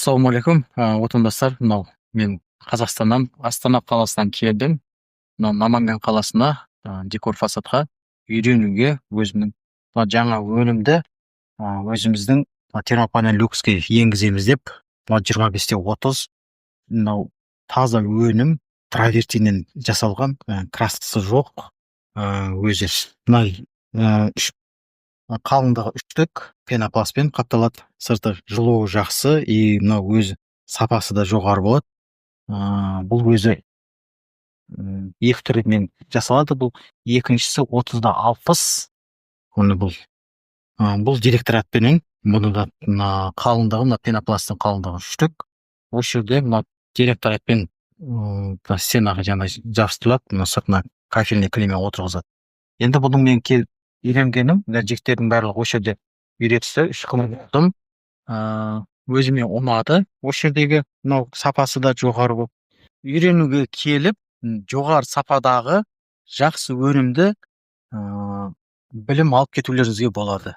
Ассалаумағалейкум, отандастар. Мынау мен Қазақстаннан, Астана қаласынан келдім. Мынау Наманган қаласына, декор фасадқа үйренуге өзімнің жаңа өнімді өзіміздің термопанель люкске енгіземіз деп, 25-те 30 мынау таза өнім травертиннен жасалған, краскасы жоқ. Өзі мына қалыңдығы 3-тік пенопластпен қапталады. Сырты жылуы жақсы, и мынау өзі сапасы да жоғары болады. Бұл өзі екі түрімен жасалады. Бұл екіншісі 30-да 60. Оны бұл директоратпенен, бұны да қалыңдығы, мына пенопласттың қалыңдығы 3-тік. Осы жерде мына директоратпен стенаға жаңа жабыстырылады, мына сыртына кафельный клейма отырғызады. Енді бұның мен үйренгенім, жігіттердің барлығы осы жерде үйретісті, 3 күн болдым. Өзіме ұнады. Осы жердегі мынау сапасы да жоғары болып, үйренуге келіп, жоғары сападағы жақсы өнімді білім алып кетулеріңізге болады.